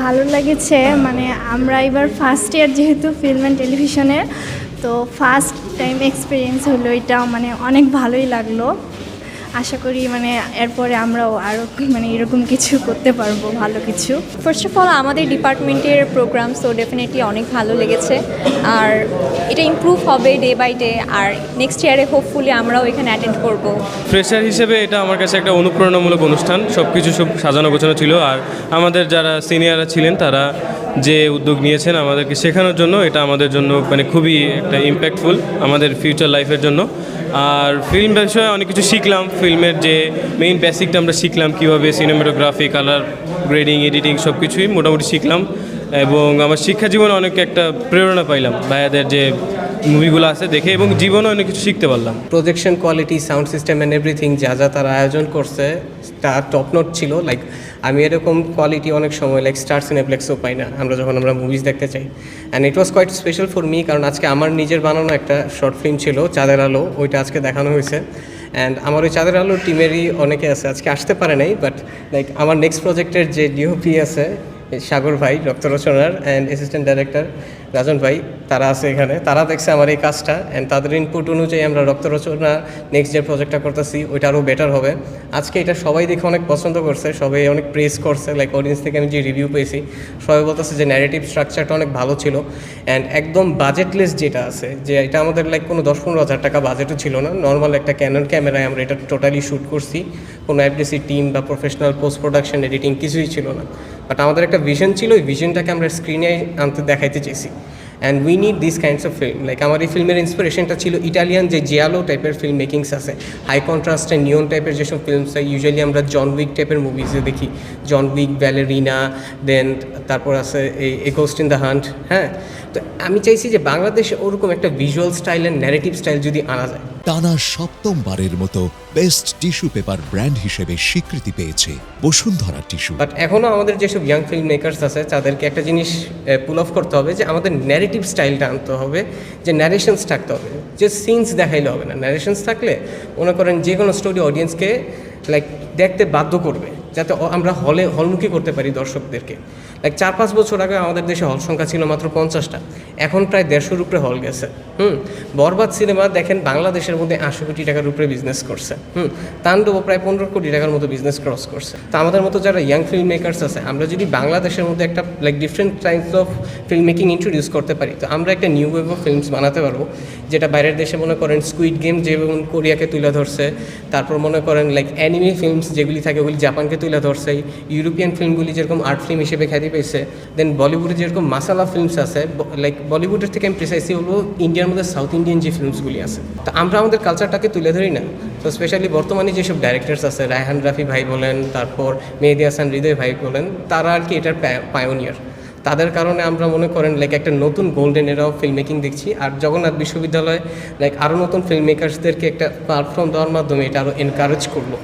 ভালো লেগেছে, মানে আমরা এবার ফার্স্ট ইয়ার যেহেতু ফিল্ম অ্যান্ড টেলিভিশনের, তো ফার্স্ট টাইম এক্সপিরিয়েন্স হলো, এটা মানে অনেক ভালোই লাগলো। আশা করি মানে এরপরে আমরাও আরও মানে এরকম কিছু করতে পারবো, ভালো কিছু। ফার্স্ট অফ অল আমাদের ডিপার্টমেন্টের প্রোগ্রাম সো ডেফিনেটলি অনেক ভালো লেগেছে, আর এটা ইমপ্রুভ হবে ডে বাই ডে, আর নেক্সট ইয়ারে হোপফুলি আমরাও এখানে অ্যাটেন্ড করব। ফ্রেশার হিসেবে এটা আমার কাছে একটা অনুপ্রেরণামূলক অনুষ্ঠান, সব কিছু সাজানো গোছানো ছিল, আর আমাদের যারা সিনিয়ররা ছিলেন তারা যে উদ্যোগ নিয়েছেন আমাদেরকে শেখানোর জন্য, এটা আমাদের জন্য মানে খুবই একটা ইম্প্যাক্টফুল আমাদের ফিউচার লাইফের জন্য। আর ফিল্ম বিষয়ে অনেক কিছু শিখলাম, ফিল্মের যে মেইন বেসিকটা আমরা শিখলাম, কীভাবে সিনেমাটোগ্রাফি, কালার গ্রেডিং, এডিটিং সব কিছুই মোটামুটি শিখলাম, এবং আমার শিক্ষা জীবনে অনেক একটা প্রেরণা পাইলাম ভাইয়াদের যে মুভিগুলো আছে দেখে, এবং জীবনে অনেক কিছু শিখতে পারলাম। Projection quality, sound system and everything যা যা তারা আয়োজন করছে তা টপ নোট ছিল। লাইক আমি এরকম কোয়ালিটি অনেক সময় লাইক স্টার সিনেপ্লেক্সও পাই না যখন আমরা মুভিজ দেখতে চাই। And it was quite special for me, কারণ আজকে আমার নিজের বানানো একটা শর্ট ফিল্ম ছিল চাঁদের আলো, ওইটা আজকে দেখানো হয়েছে। অ্যান্ড আমার ওই চাঁদের আলোর টিমেরই অনেকে আছে, আজকে আসতে পারে নাই, বাট লাইক আমার নেক্সট প্রজেক্টের যে ডিওপি আছে সাগর ভাই রক্তরচনার, অ্যান্ড অ্যাসিস্ট্যান্ট ডাইরেক্টর রাজন ভাই, তারা আছে এখানে, তারা দেখছে আমার এই কাজটা, অ্যান্ড তাদের ইনপুট অনুযায়ী আমরা রক্তরচনা নেক্সট যে প্রজেক্টটা করতেছি ওইটা আরও বেটার হবে। আজকে এটা সবাই দেখে অনেক পছন্দ করছে, সবাই অনেক প্রেস করছে, লাইক অডিয়েন্স থেকে আমি যে রিভিউ পেয়েছি সবাই বলতেছে যে ন্যারেটিভ স্ট্রাকচারটা অনেক ভালো ছিল, অ্যান্ড একদম বাজেটলেস যেটা আছে, যে এটা আমাদের লাইক কোনো 10-15 হাজার টাকা বাজেটও ছিল না, নর্মাল একটা ক্যানন ক্যামেরায় আমরা এটা টোটালি শ্যুট করছি, কোনো এফডিসি টিম বা প্রফেশনাল পোস্ট প্রোডাকশন এডিটিং কিছুই ছিল না, বাট আমাদের একটা ভিশন ছিল, ওই ভিশনটাকে আমরা স্ক্রিনে আনতে দেখাইতে চেয়েছি। And we need this kinds of film. Like আমার এই ফিল্মের ইন্সপিরেশনটা ছিল ইটালিয়ান যে জিয়ালো টাইপের ফিল্ম মেকিংস আছে, হাই কন্ট্রাস্ট অ্যান্ড নিয়ন টাইপের যেসব ফিল্মস হয়, ইউজুয়ালি আমরা জন উইক টাইপের মুভিজে দেখি, জন উইক, ব্যালেরিনা, দেন তারপর আছে এই গোস্ট ইন দ্য হান্ট। হ্যাঁ, তো আমি চাইছি যে বাংলাদেশে ওরকম একটা visual style and narrative style যদি আনা যায়। টানা সপ্তমবারের মতো বেস্ট টিস্যু পেপার ব্র্যান্ড হিসেবে স্বীকৃতি পেয়েছে বসুন্ধরা টিস্যু। বাট এখনও আমাদের যেসব ইয়াং ফিল্ম মেকার্স আছে তাদেরকে একটা জিনিস পুল অফ করতে হবে, যে আমাদের ন্যারেটিভ স্টাইলটা আনতে হবে, যে ন্যারেশনস থাকতে হবে, যে সিনস দেখাইলে হবে না, ন্যারেশনস থাকলে মনে করেন যে কোনো স্টোরি অডিয়েন্সকে লাইক দেখতে বাধ্য করবে, যাতে আমরা হলমুখী করতে পারি দর্শকদেরকে। লাইক 4-5 বছর আগে আমাদের দেশে হল সংখ্যা ছিল মাত্র 50টা, এখন প্রায় 150-র উপরে হল গেছে। বরবাদ সিনেমা দেখেন বাংলাদেশের মধ্যে 80 কোটি টাকার উপরে বিজনেস করছে। তাণ্ডবও প্রায় 15 কোটি টাকার মতো বিজনেস ক্রস করছে। তো আমাদের মতো যারা ইয়াং ফিল্ম মেকার্স আছে, আমরা যদি বাংলাদেশের মধ্যে একটা like different types of film making introduce করতে পারি, তো আমরা একটা নিউ ওয়েভ অফ ফিল্মস বানাতে পারবো, যেটা বাইরের দেশে মনে করেন স্কুইড গেম যেমন কোরিয়াকে তুলে ধরছে, তারপর মনে করেন লাইক অ্যানিমে ফিল্মস যেগুলি থাকে ওগুলি জাপানকে তুলে ধরছে, ইউরোপিয়ান ফিল্মগুলি যেরকম আর্ট ফিল্ম হিসেবে খ্যাতি পেয়েছে, দেন বলিউডে যেরকম মাসালা ফিল্মস আছে, লাইক বলিউডের থেকে আমি প্রিসাইসলি বলবো ইন্ডিয়ার মধ্যে সাউথ ইন্ডিয়ান যে ফিল্মসগুলি আছে, তো আমরা আমাদের কালচারটাকে তুলে ধরি না। তো স্পেশালি বর্তমানে যেসব ডাইরেক্টরস আছে, রায়হান রাফি ভাই বলেন, তারপর মেহেদী হাসান হৃদয় ভাই বলেন, তারা আর কি এটার পায়োনিয়ার। তাদের কারণে আমরা মনে করেন লাইক একটা নতুন গোল্ডেন এরা অফ ফিল্ম মেকিং দেখছি। আর জগন্নাথ বিশ্ববিদ্যালয় লাইক আরও নতুন ফিল্ম মেকার্সদেরকে একটা প্ল্যাটফর্ম দেওয়ার মাধ্যমে এটা আরও এনকারেজ করলো।